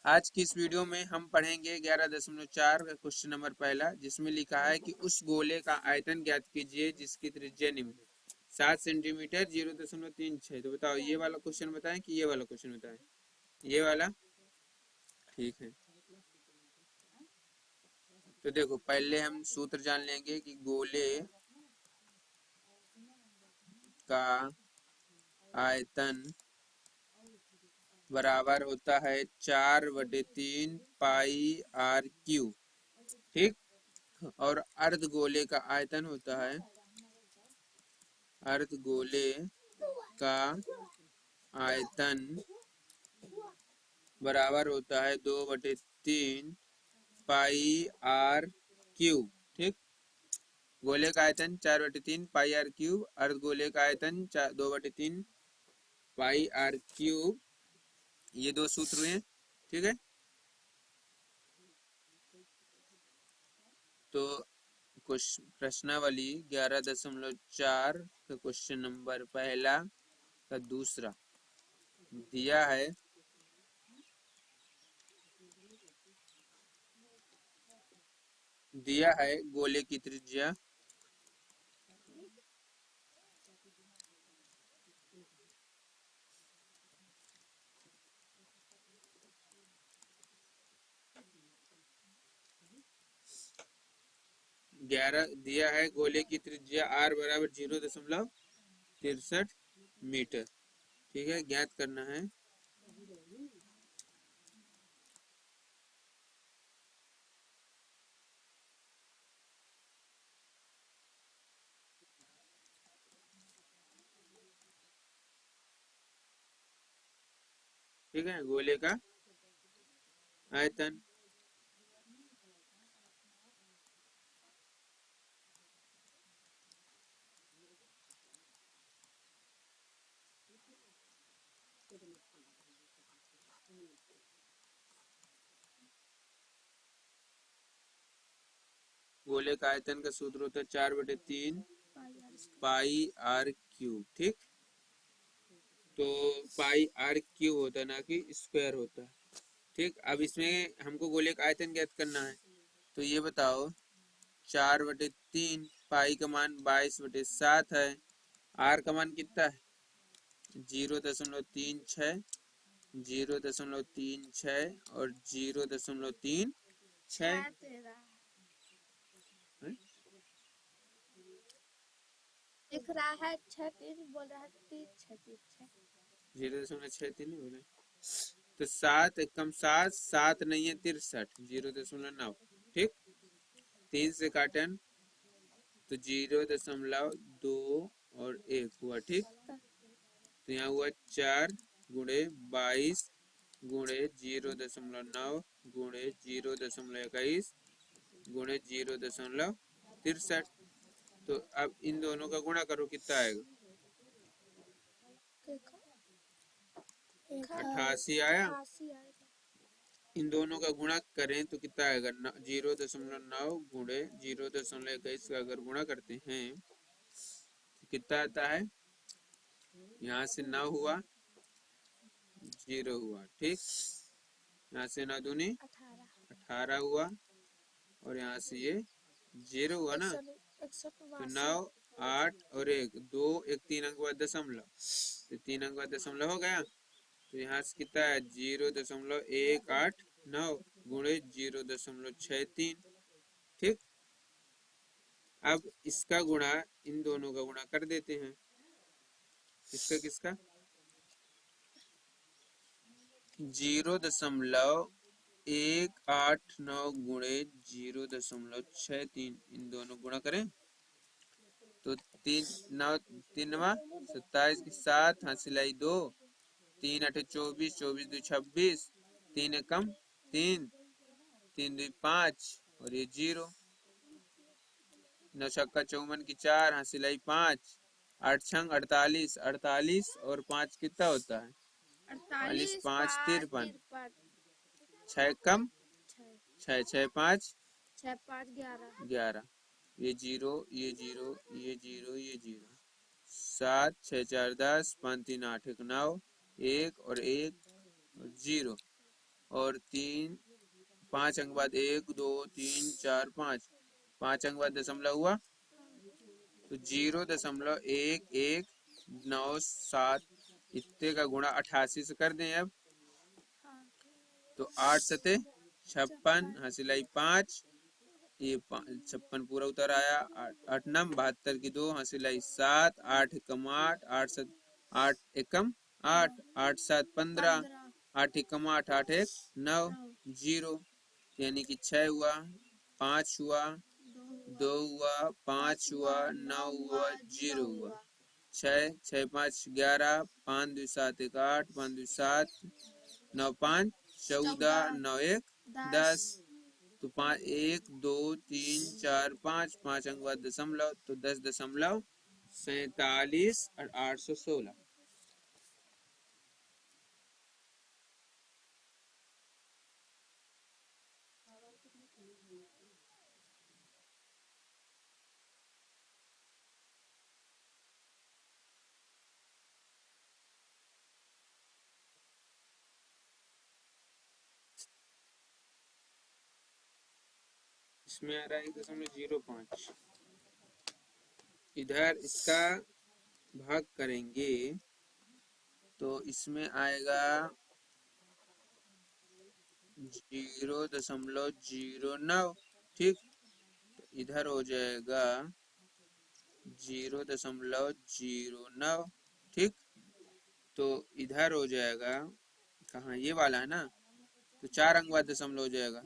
आज की इस वीडियो में हम पढ़ेंगे 11.4 का क्वेश्चन नंबर पहला, जिसमें लिखा है कि उस गोले का आयतन ज्ञात कीजिए जिसकी त्रिज्या निम्न है 7 सेंटीमीटर 0.36। तो बताओ ये वाला क्वेश्चन बताएं कि ये वाला क्वेश्चन बताएं। ये वाला ठीक है। तो देखो पहले हम सूत्र जान लेंगे कि गोले का आयतन बराबर होता है 4/3 पाई आर क्यू। ठीक। और अर्धगोले का आयतन होता है, अर्धगोले का आयतन बराबर होता है 2/3 पाई आर क्यूब। ठीक। गोले का आयतन 4/3 पाई आर क्यूब, अर्धगोले का आयतन 2/3 पाई आर क्यूब। ये दो सूत्र हैं। ठीक है। तो प्रश्नावली 11.4 का क्वेश्चन नंबर पहला का दूसरा दिया है गोले की त्रिज्या दिया है गोले की त्रिज्या r बराबर 0.63 मीटर। ठीक है, ज्ञात करना है ठीक है गोले का आयतन। गोले का आयतन का सूत्र होता है 4/3 पाई आर क्यूब। ठीक। तो पाई आर क्यूब होता है, ना कि स्क्वायर होता है। ठीक। अब इसमें हमको गोले का आयतन ज्ञात करना है। तो ये बताओ 4/3 पाई का मान 22/7 है। आर का मान कितना है 0.36, 0.36 और 0.36 दिख रहा है 6 बोल रहा है 0.63 नहीं बोले। तो 7 कम 7 7 नहीं है 63, 0.9। ठीक। 3 से काटन तो 0.2 और 1 हुआ। ठीक। तो यहाँ हुआ 4 गुणे 22 गुणे 0.9 गुणे 0.21 गुणे 0.63। तो अब इन दोनों का गुणा करो, कितना आएगा 88 आया। इन दोनों का गुणा करें तो कितना आएगा 0.9 गुणे 0.21 का अगर गुणा करते हैं तो कितना आता है, यहाँ से 9 हुआ 0 हुआ। ठीक। यहाँ से 9 दूनी 18 हुआ और यहाँ से ये 0 हुआ ना। तो 9 8 और 1 2 1 3 अंक बाद दशमलव, तो 3 अंक बाद दशमलव हो गया। तो यहाँ से कितना है 0.189 गुणे 0.63। ठीक। अब इसका गुणा इन दोनों का गुणा कर देते हैं। किसका किसका 0.189 गुणे 0.63, इन दोनों गुणा करें तो 27 की 7 हासिलाई 2, 3 8 24, 24 2 26, 3 कम 3, 3 2 5 और ये 0। 9 छक्का 54 की 4 हासिलाई 5, 8 छंग 48, 48 और 5 कितना होता है 48, 5 53, 6 कम 6 6 5 11, ये 0 ये 0 ये 0 ये 0, 7 6 4 10, 5 3 8 1 9, 1 और 1 और 0। और 3 5 अंक बाद 1 2 3 4 5, 5 अंक बाद दशमलव हुआ तो 0.1197 इतने का गुणा 88 से कर दें अब। हाँ। तो 8 सते 56, हासिलाई 5, ये 56 पूरा उतर आया। 8 नम 72 की 2, हासिलाई 7, 8 एकम 8, 8 एकम 8, 8 7 15, 8 एकम 8, 8 1 9, 0 यानी कि 6 हुआ, 5 हुआ, 2 हुआ, 5 हुआ, 9 हुआ, 0 हुआ। 6 6 5 11, 5 2 7 1 8, 5 2 7 9 5 14, 9 1 10। तो 5 1 2 3 4 5, 5 अंक बाद दशमलव तो 10.47 और 816। इसमें आ रहा है 1.05। इधर इसका भाग करेंगे तो इसमें आएगा 0.09। ठीक, तो इधर हो जाएगा 0.09। ठीक, तो इधर हो जाएगा कहाँ, ये वाला है ना, तो 4 अंक बाद दशमलव हो जाएगा,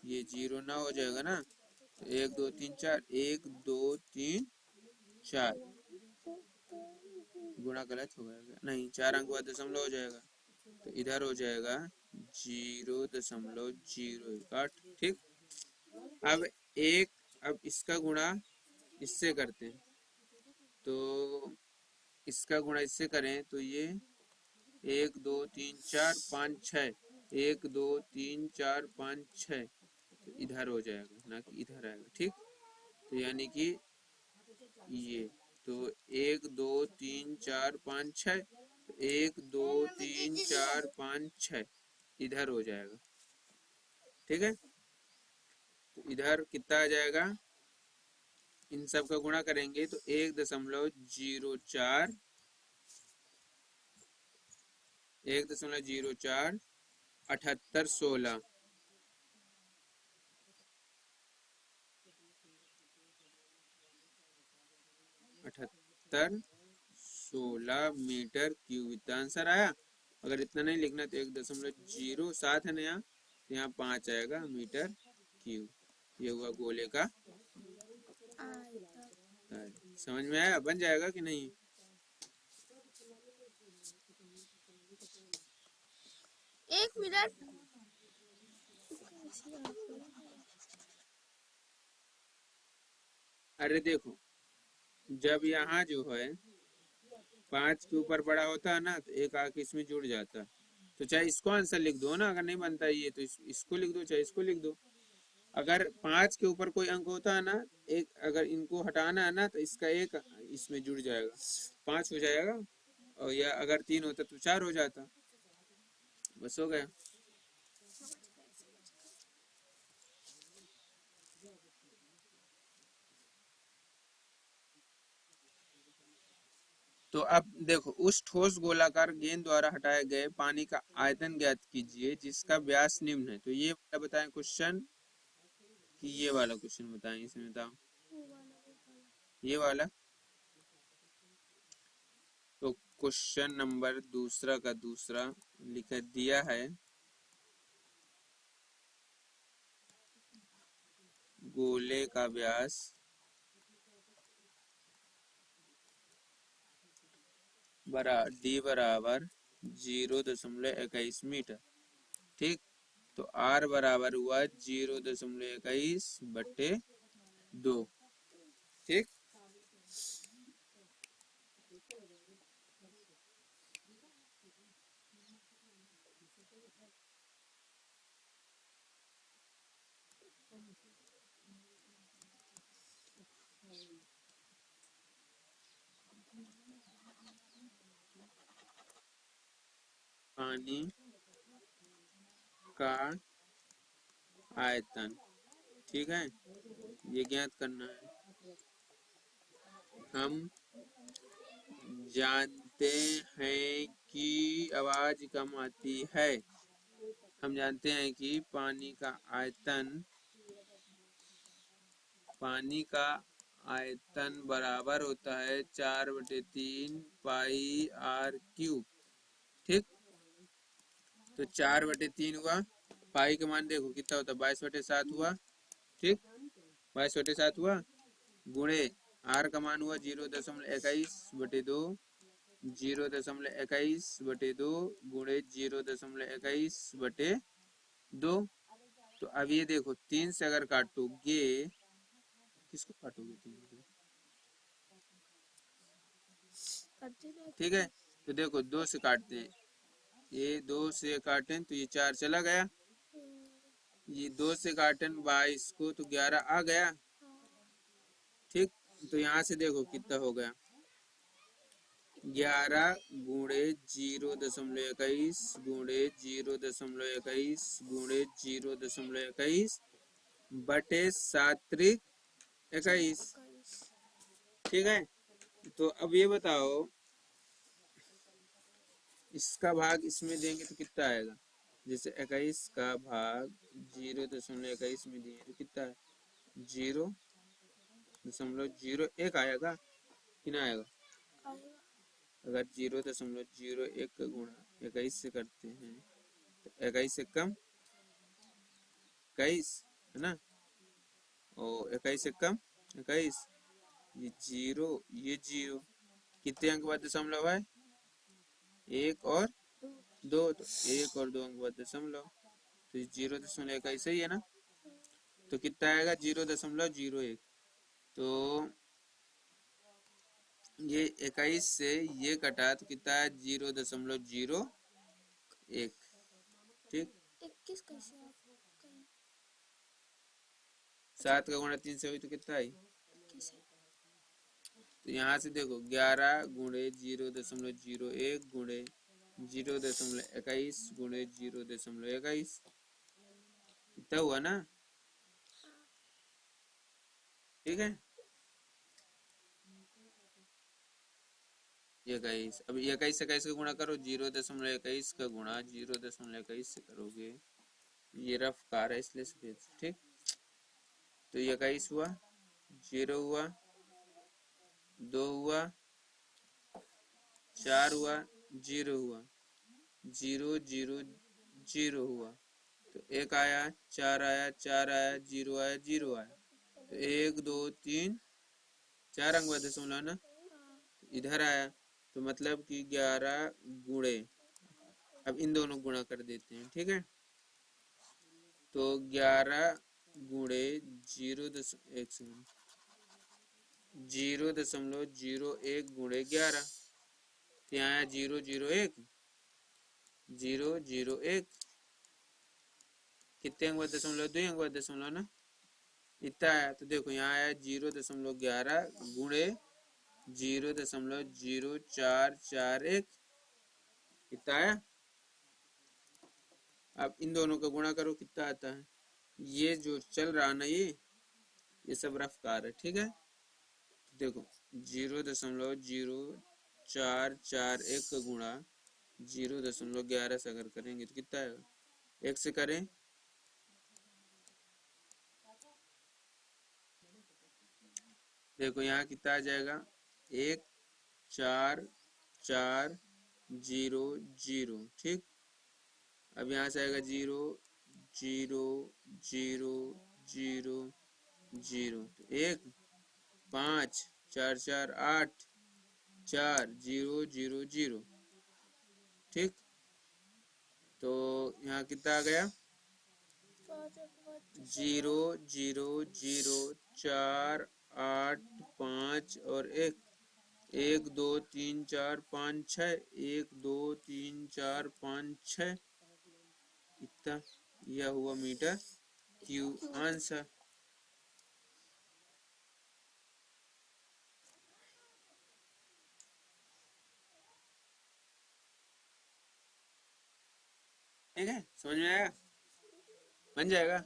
ये 0.9 हो जाएगा ना। तो 1 2 3 4, 1 2 3 4 गुणा गलत हो गया नहीं, 4 अंक बाद दशमलव हो जाएगा। तो इधर हो जाएगा 0.018। ठीक, अब इसका गुणा इससे करते हैं, तो इसका गुणा इससे करें तो ये 1 2 3 4 5 6, 1 2 3 4 5 6, तो इधर हो जाएगा ना कि इधर आएगा। ठीक, तो यानी कि ये तो 1 2 3 4 5 6, 1 2 3 4 5 6 इधर हो जाएगा। ठीक है, तो इधर कितना आ जाएगा, इन सब का गुणा करेंगे तो 1.04, 1.04 78 16, 78 16 मीटर क्यूब इतना आंसर आया। अगर इतना नहीं लिखना तो 1.07 है ना यहाँ, तो यहाँ 5 आएगा मीटर क्यूब। ये हुआ गोले का। समझ में आया, बन जाएगा कि नहीं। एक मिनट, अरे देखो, जब यहाँ जो है 5 के ऊपर बड़ा होता है ना तो एक आके इसमें जुड़ जाता है, तो चाहे इसको आंसर लिख दो ना, अगर नहीं बनता ये तो इसको लिख दो, चाहे इसको लिख दो। अगर 5 के ऊपर कोई अंक होता है ना, एक अगर इनको हटाना है ना तो इसका एक इसमें जुड़ जाएगा, 5 हो जाएगा। और या अगर 3 होता तो 4 हो जाता। बस हो गया। तो अब देखो, उस ठोस गोलाकार गेंद द्वारा हटाए गए पानी का आयतन ज्ञात कीजिए जिसका व्यास निम्न है। तो ये वाला बताएं क्वेश्चन कि ये वाला क्वेश्चन बताएं, इसमें बताओ ये वाला। तो क्वेश्चन नंबर दूसरा का दूसरा लिख दिया है, गोले का व्यास डी बराबर 0.21 मीटर। ठीक, तो आर बराबर हुआ 0.21/2। ठीक, पानी का आयतन। ठीक है, ये ज्ञात करना है। हम जानते हैं कि आवाज कम आती है। हम जानते हैं कि पानी का आयतन बराबर होता है 4/3 पाई आर क्यूब। ठीक, तो 4/3 हुआ, पाई का मान देखो कितना होता है 22/7 हुआ। ठीक, 22/7 हुआ, गुणे आर का मान हुआ 0.21/2, 0.21/2 गुणे 0.21/2। तो अब ये देखो 3 से अगर काटोगे, किसको काटोगे 3 से? ठीक है, तो देखो 2 से काटते हैं, ये 2 से काटें तो ये 4 चला गया, ये 2 से काटें 22 को तो 11 आ गया। ठीक, तो यहाँ से देखो कितना हो गया, 11 गुणे 0.21 गुणे 0.21 गुणे 0.21 बटे 7×21। ठीक है, तो अब ये बताओ इसका भाग इसमें देंगे तो कितना आएगा। जैसे 21 का भाग 0.21 में दिए तो कितना है 0.01 आएगा कि ना आएगा। अगर 0.01 का गुणा 21 से करते हैं तो 21 से कम 21 है ना, और 21 से कम 21, ये जीरो कितने अंक बाद दशमलव है 1 और 2, तो 1 और 2 अंक बाद दशमलव, तो 0.21 ही है ना, तो कितना आएगा 0.01। तो ये 21 से ये कटा तो कितना है 0.01। ठीक, 21 कैसे 7 का गुणा 3 से हुई तो कितना आई। तो यहाँ से देखो 11 गुणे 0.01 गुणे 0.21 गुणे 0.21 कितना हुआ ना। ठीक है, 21। अब 21 से 21 का गुणा करो, 0.21 का गुणा 0.21 से करोगे, ये रफ कार है इसलिए सफेद। ठीक, तो 21 हुआ, 0 हुआ, 2 हुआ, 4 हुआ, 0 हुआ, 0 0 0 हुआ, तो 1 आया, 4 आया, 4 आया, 0 आया, 0 आया, तो 1 2 3 4 अंक बाद दशमलव ना, इधर आया, तो मतलब कि 11 गुणे, अब इन दोनों गुणा कर देते हैं। ठीक है, तो 11 गुणे 0.01 गुणे 11, तो यहाँ आया 001 001, कितने अंक बाद दशमलव 2 अंक बाद दशमलव ना, इतना आया। तो देखो यहाँ आया 0.11 गुणे 0.0441, कितना आया। अब इन दोनों का गुणा करो कितना आता है। ये जो चल रहा ना ये सब रफ कार है। ठीक है, तो देखो 0.0441 का गुणा 0.11 से अगर करेंगे तो कितना आएगा, 1 से करें देखो यहाँ कितना आ जाएगा 1440। ठीक, अब यहाँ से आएगा 0 0 0 0 0, तो 1 5 4 4 8 4 0 0 0। ठीक, तो यहाँ कितना आ गया 0 0 0 4 8 5 और 1 1 2 3 4 5 6 1 2 3 4 5 6, इतना यह हुआ मीटर क्यूब आंसर। ठीक है, समझ में आया। बन जाएगा।